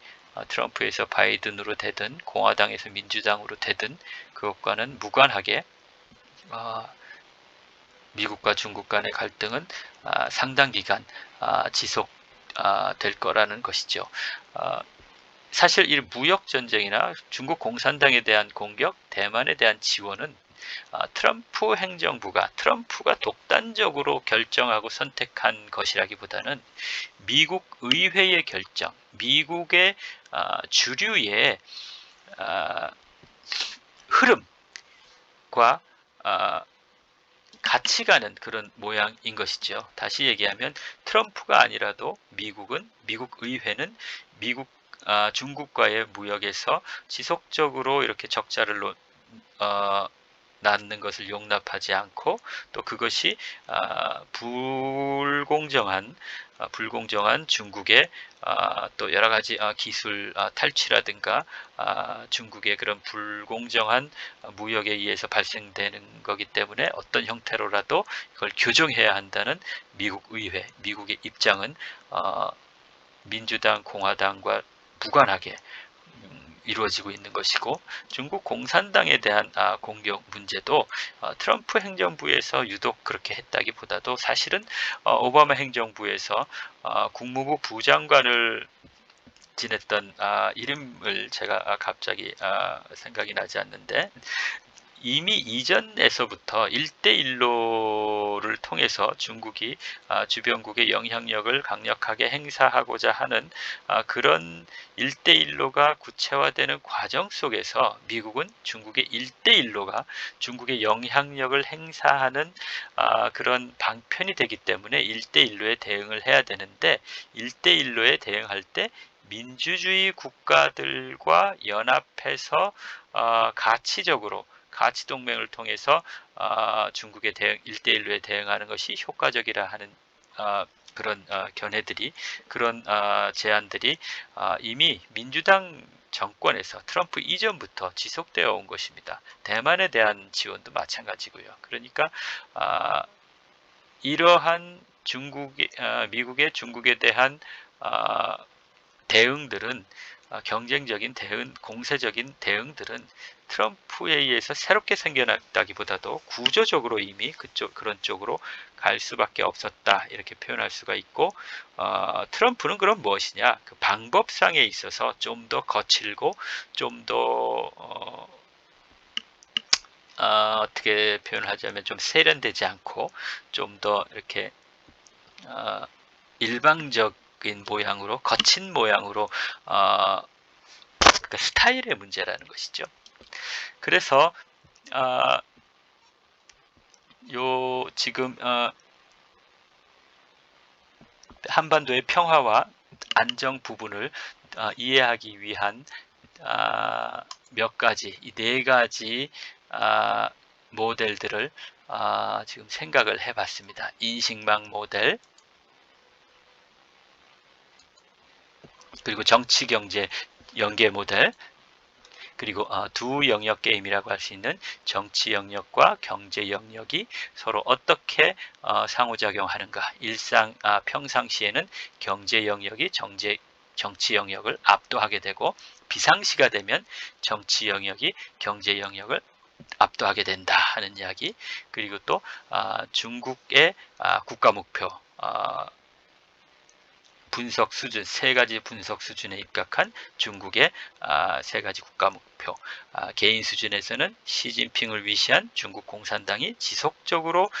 트럼프에서 바이든으로 되든 공화당에서 민주당으로 되든 그것과는 무관하게 미국과 중국 간의 갈등은 상당 기간 지속될 거라는 것이죠. 사실 이 무역 전쟁이나 중국 공산당에 대한 공격, 대만에 대한 지원은 트럼프가 독단적으로 결정하고 선택한 것이라기보다는 미국 의회의 결정, 미국의 주류의 흐름과 같이 가는 그런 모양인 것이죠. 다시 얘기하면 트럼프가 아니라도 미국 의회는 중국과의 무역에서 지속적으로 이렇게 적자를 낳는 것을 용납하지 않고, 또 그것이 불공정한 중국의 또 여러 가지 기술 탈취라든가 중국의 그런 불공정한 무역에 의해서 발생되는 거기 때문에 어떤 형태로라도 이걸 교정해야 한다는 미국 의회, 미국의 입장은 민주당, 공화당과 무관하게 이루어지고 있는 것이고, 중국 공산당에 대한 공격 문제도 트럼프 행정부에서 유독 그렇게 했다기보다도 사실은 오바마 행정부에서 국무부 부장관을 지냈던 이름을 제가 갑자기 생각이 나지 않는데, 이미 이전에서부터 1대1로를 통해서 중국이 주변국의 영향력을 강력하게 행사하고자 하는 그런 1대1로가 구체화되는 과정 속에서 미국은 중국의 1대1로가 중국의 영향력을 행사하는 그런 방편이 되기 때문에 1대1로에 대응을 해야 되는데, 1대1로에 대응할 때 민주주의 국가들과 연합해서 가치동맹을 통해서 중국의 1대1로에 대응하는 것이 효과적이라 하는 그런 그런 제안들이 이미 민주당 정권에서 트럼프 이전부터 지속되어 온 것입니다. 대만에 대한 지원도 마찬가지고요. 그러니까 이러한 미국의 중국에 대한 대응들은 경쟁적인 대응, 공세적인 대응들은 트럼프에 의해서 새롭게 생겨났다기보다도 구조적으로 이미 그런 쪽으로 갈 수밖에 없었다, 이렇게 표현할 수가 있고, 트럼프는 그럼 무엇이냐, 그 방법상에 있어서 좀 더 거칠고 좀 더 어떻게 표현하자면 좀 세련되지 않고 좀 더 이렇게 일방적인 모양으로, 거친 모양으로 그 스타일의 문제라는 것이죠. 그래서 지금 한반도의 평화와 안정 부분을 이해하기 위한 몇 가지, 이 네 가지 모델들을 지금 생각을 해봤습니다. 인식망 모델, 그리고 정치 경제 연계 모델, 그리고 두 영역 게임이라고 할 수 있는 정치 영역과 경제 영역이 서로 어떻게 상호작용하는가. 평상시에는 경제 영역이 정치 영역을 압도하게 되고, 비상시가 되면 정치 영역이 경제 영역을 압도하게 된다 하는 이야기. 그리고 또 중국의 국가 목표 분석 수준, 세 가지 분석 수준에 입각한 중국의 세 가지 국가 목표. 개인 수준에서는 시진핑을 위시한 중국 공산당이 지속적으로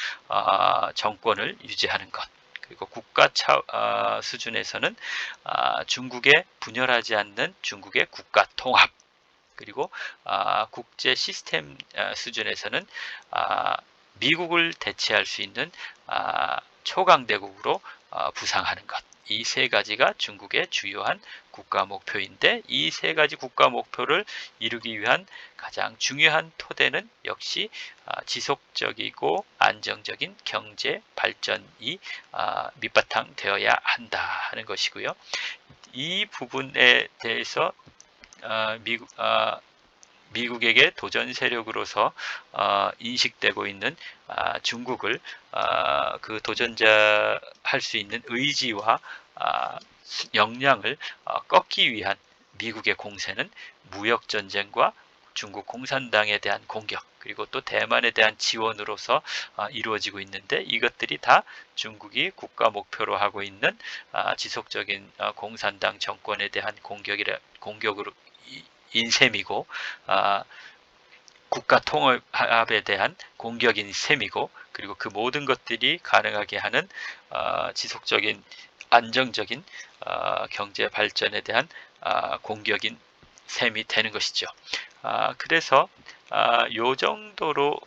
정권을 유지하는 것. 그리고 국가 수준에서는 중국의 분열하지 않는 중국의 국가 통합. 그리고 국제 시스템 수준에서는 미국을 대체할 수 있는 초강대국으로 부상하는 것. 이 세 가지가 중국의 주요한 국가 목표인데, 이 세 가지 국가 목표를 이루기 위한 가장 중요한 토대는 역시 지속적이고 안정적인 경제 발전이 밑바탕 되어야 한다 하는 것이고요. 이 부분에 대해서 미국에게 도전 세력으로서 인식되고 있는 중국을 그 도전자 할 수 있는 의지와 역량을 꺾기 위한 미국의 공세는 무역전쟁과 중국 공산당에 대한 공격, 그리고 또 대만에 대한 지원으로서 이루어지고 있는데, 이것들이 다 중국이 국가 목표로 하고 있는 지속적인 공산당 정권에 대한 공격으로 인셈이고, 국가 통합에 대한 공격인 셈이고, 그리고 그 모든 것들이 가능하게 하는 지속적인 안정적인 경제 발전에 대한 공격인 셈이 되는 것이죠. 그래서 요 정도로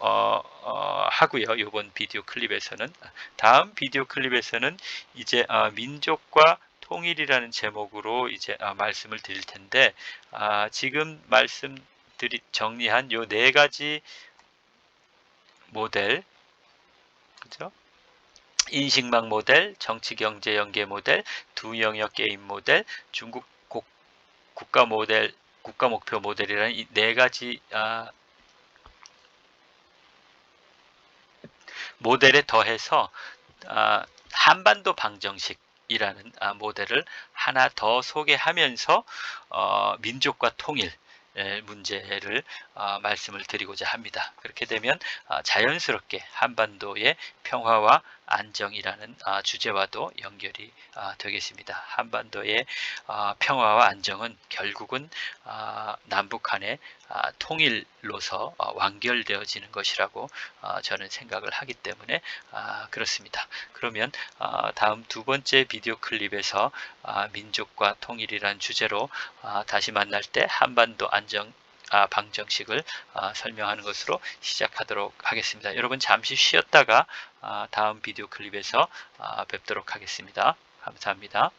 하고요. 이번 비디오 클립에서는. 다음 비디오 클립에서는 이제 민족과 통일이라는 제목으로 이제 말씀을 드릴 텐데, 지금 말씀드리 정리한 요 네 가지 모델, 그죠? 인식망 모델, 정치 경제 연계 모델, 두 영역 게임 모델, 중국 국가 모델, 국가 목표 모델이라는 이 네 가지 모델에 더해서 한반도 방정식이라는 모델을 하나 더 소개하면서 민족과 통일 문제를 말씀을 드리고자 합니다. 그렇게 되면 자연스럽게 한반도의 평화와 안정이라는 주제와도 연결이 되겠습니다. 한반도의 평화와 안정은 결국은 남북한의 통일로서 완결되어지는 것이라고 저는 생각을 하기 때문에 그렇습니다. 그러면 다음 두 번째 비디오 클립에서 민족과 통일이란 주제로 다시 만날 때 한반도 안정 방정식을 설명하는 것으로 시작하도록 하겠습니다. 여러분 잠시 쉬었다가 다음 비디오 클립에서 뵙도록 하겠습니다. 감사합니다.